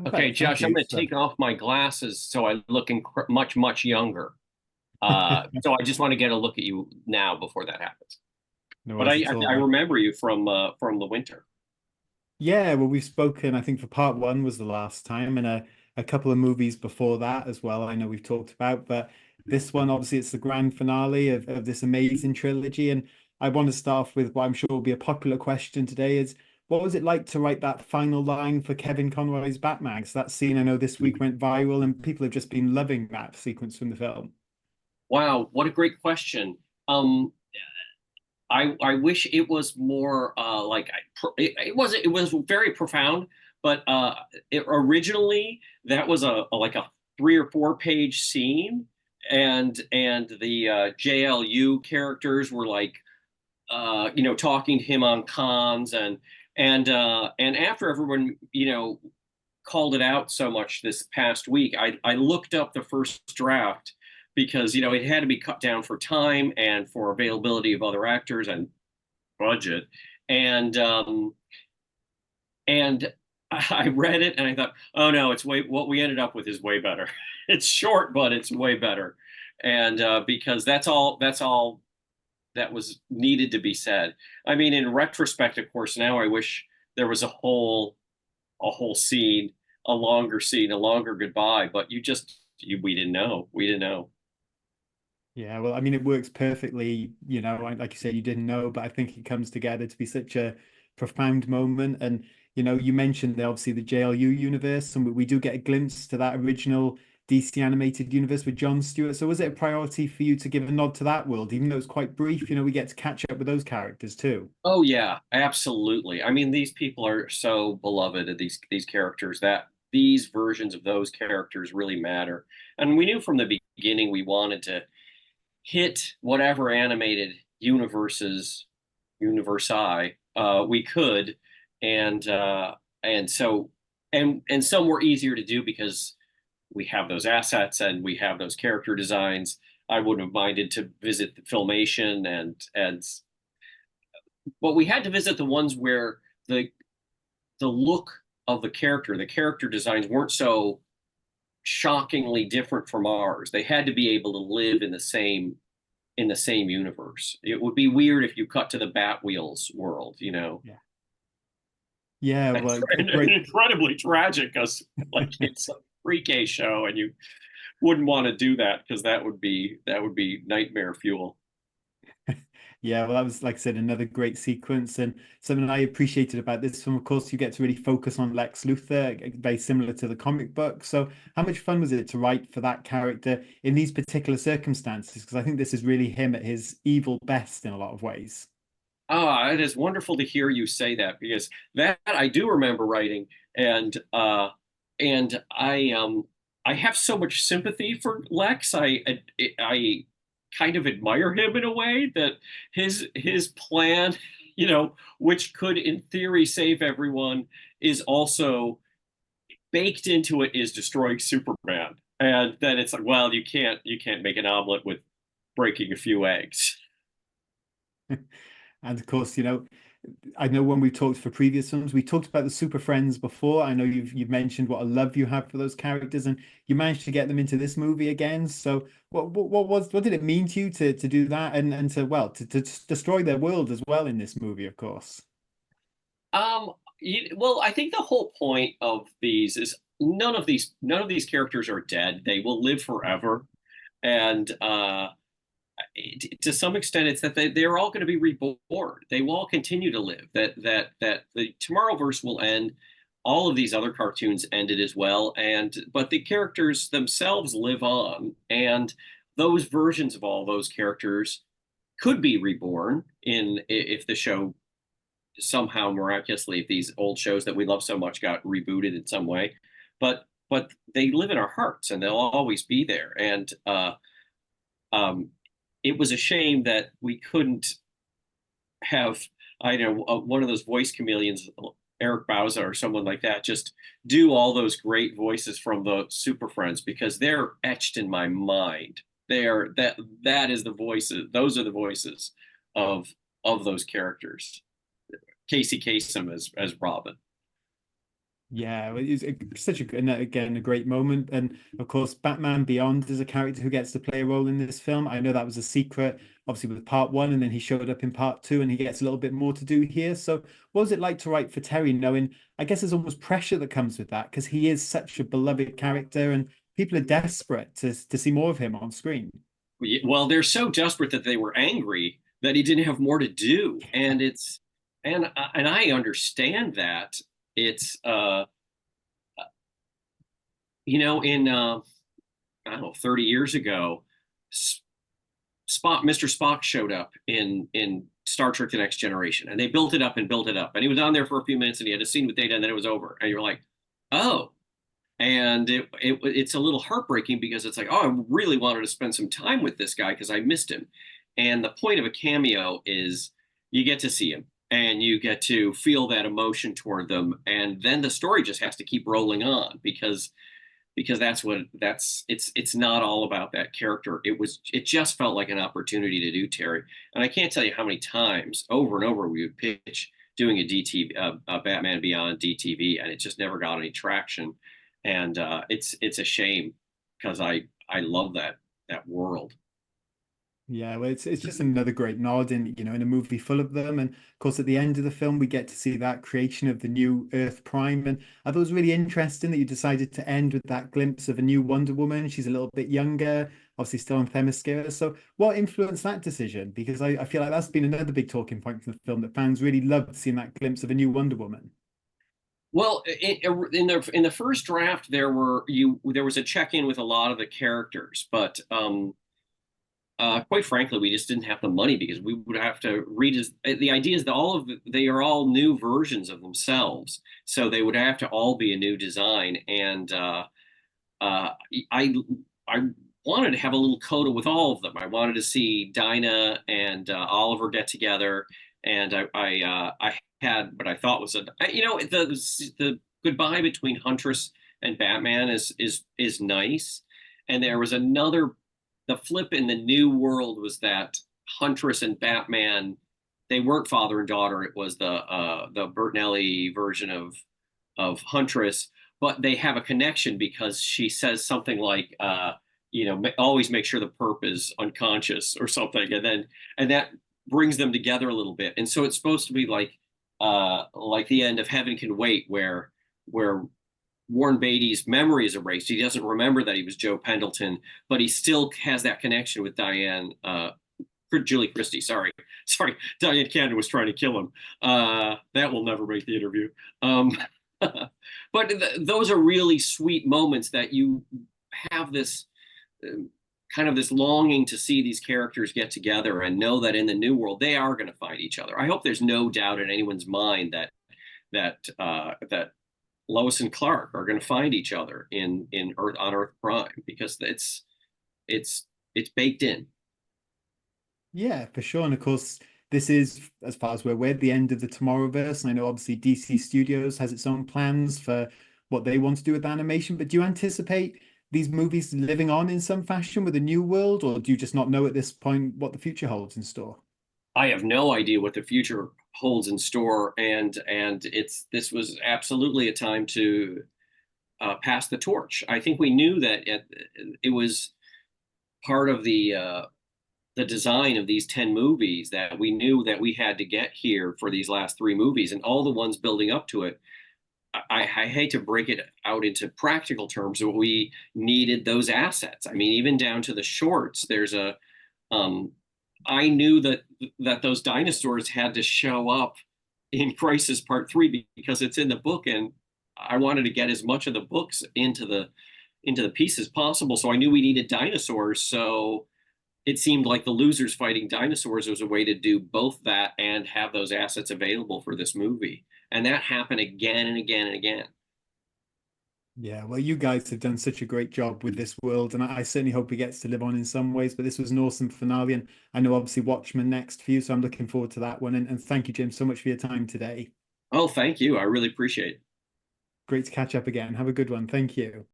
Okay, Perfect. Thank Josh, I'm you. going to take off my glasses so I look much, much younger. So I just want to get a look at you now before that happens. No But worries at all. I remember you from the winter. Yeah, well, we've spoken, I think for part one was the last time, and a couple of movies before that as well. I know we've talked about, but this one, obviously, it's the grand finale of this amazing trilogy. And I want to start off with what I'm sure will be a popular question today is what was it like to write that final line for Kevin Conroy's Batman? 'Cause that scene I know this week went viral, and people have just been loving that sequence from the film. Wow, what a great question. Um, I wish it was more it was very profound, but originally that was like a 3 or 4 page scene, and the JLU characters were like talking to him on cons and after everyone called it out so much this past week, I looked up the first draft because it had to be cut down for time and for availability of other actors and budget, and and I read it and I thought, oh no, it's way what we ended up with is way better. It's short, but it's way better, and because that's all that was needed to be said. I mean, in retrospect, of course, now I wish there was a whole scene, a longer scene, a longer goodbye. But we didn't know. We didn't know. Yeah, well, I mean, it works perfectly, like you said, you didn't know, but I think it comes together to be such a profound moment. And, you mentioned obviously the JLU universe, and we do get a glimpse to that original DC animated universe with John Stewart. So was it a priority for you to give a nod to that world, even though it's quite brief? We get to catch up with those characters too. Oh yeah, absolutely. I mean, these people are so beloved, these characters, that these versions of those characters really matter. And we knew from the beginning we wanted to hit whatever animated universi we could, and so and some were easier to do because we have those assets and we have those character designs. I wouldn't have minded to visit the filmation, and but we had to visit the ones where the look of the character designs weren't so shockingly different from ours. They had to be able to live in the same universe. It would be weird if you cut to the Batwheels world. Yeah. Yeah, That's well, a great. incredibly tragic because like it's a pre-K show and you wouldn't want to do that because that would be nightmare fuel. Yeah, well, that was, like I said, another great sequence. And something I appreciated about this film, of course, you get to really focus on Lex Luthor, very similar to the comic book. So, how much fun was it to write for that character in these particular circumstances? Because I think this is really him at his evil best in a lot of ways. Ah, it is wonderful to hear you say that because that I do remember writing, and I have so much sympathy for Lex. I kind of admire him in a way that his plan, which could in theory save everyone, is also baked into it is destroying Superman. And then it's like, well, you can't make an omelet with breaking a few eggs. And of course, I know when we talked for previous films, we talked about the Super Friends before. I know you've mentioned what a love you have for those characters, and you managed to get them into this movie again. So, what did it mean to you to do that and to destroy their world as well in this movie, of course. Well, I think the whole point of these is none of these characters are dead. They will live forever, and to some extent, it's that they're all going to be reborn. They will all continue to live. That the Tomorrowverse will end. All of these other cartoons ended as well, and but the characters themselves live on, and those versions of all those characters could be reborn in if the show somehow miraculously, if these old shows that we love so much got rebooted in some way, but they live in our hearts and they'll always be there. And um, it was a shame that we couldn't have, I know, one of those voice chameleons, Eric Bauza or someone like that, just do all those great voices from the Super Friends because they're etched in my mind. That is the voices. Those are the voices of those characters. Casey Kasem as Robin. Yeah, well, it's such a, and again, a great moment. And of course, Batman Beyond is a character who gets to play a role in this film. I know that was a secret, obviously, with part one, and then he showed up in part two, and he gets a little bit more to do here. So, what was it like to write for Terry, knowing, I guess there's almost pressure that comes with that because he is such a beloved character, and people are desperate to see more of him on screen. Well, they're so desperate that they were angry that he didn't have more to do, and and I understand that. It's in I don't know, 30 years ago, Mr. Spock showed up in Star Trek: The Next Generation, and they built it up and built it up, and he was on there for a few minutes, and he had a scene with Data, and then it was over, and you're like, oh. And it's a little heartbreaking because it's like, oh, I really wanted to spend some time with this guy because I missed him. And the point of a cameo is you get to see him and you get to feel that emotion toward them, and then the story just has to keep rolling on because it's not all about that character. It just felt like an opportunity to do Terry. And I can't tell you how many times over and over we would pitch doing a DTV, Batman Beyond DTV, and it just never got any traction. And it's a shame because I love that world. Yeah, well, it's just another great nod in, in a movie full of them. And of course, at the end of the film, we get to see that creation of the new Earth Prime. And I thought it was really interesting that you decided to end with that glimpse of a new Wonder Woman. She's a little bit younger, obviously still on Themyscira. So what influenced that decision? Because I feel like that's been another big talking point from the film, that fans really loved seeing that glimpse of a new Wonder Woman. Well, in the first draft, there was a check in with a lot of the characters, but quite frankly, we just didn't have the money because we would have to the idea is that they are all new versions of themselves, so they would have to all be a new design. And uh, I I wanted to have a little coda with all of them. I wanted to see Dinah and Oliver get together, and I had what I thought was the goodbye between Huntress and Batman is nice, and there was another the flip in the new world was that Huntress and Batman, they weren't father and daughter. It was the Bertinelli version of Huntress, but they have a connection because she says something like, always make sure the perp is unconscious or something, and that brings them together a little bit. And so it's supposed to be like the end of Heaven Can Wait, where Warren Beatty's memory is erased. He doesn't remember that he was Joe Pendleton, but he still has that connection with Julie Christie. Sorry, Diane Cannon was trying to kill him. That will never make the interview. But those are really sweet moments that you have this kind of this longing to see these characters get together and know that in the new world they are going to find each other. I hope there's no doubt in anyone's mind that Lois and Clark are going to find each other in Earth on Earth Prime because it's baked in. Yeah, for sure. And of course, this is, as far as we're aware, the end of the Tomorrowverse. And I know obviously DC Studios has its own plans for what they want to do with animation, but do you anticipate these movies living on in some fashion with a new world, or do you just not know at this point what the future holds in store? I have no idea what the future holds in store, and this was absolutely a time to pass the torch. I think we knew that it was part of the design of these 10 movies that we knew that we had to get here for these last three movies and all the ones building up to it. I hate to break it out into practical terms, but we needed those assets. I mean, even down to the shorts, um, I knew that those dinosaurs had to show up in Crisis Part Three because it's in the book, and I wanted to get as much of the books into the piece as possible. So I knew we needed dinosaurs. So it seemed like the losers fighting dinosaurs was a way to do both that and have those assets available for this movie. And that happened again and again and again. Yeah, well, you guys have done such a great job with this world, and I certainly hope it gets to live on in some ways. But this was an awesome finale, and I know obviously Watchmen next for you, so I'm looking forward to that one. And thank you, Jim, so much for your time today. Oh, thank you. I really appreciate it. Great to catch up again. Have a good one. Thank you.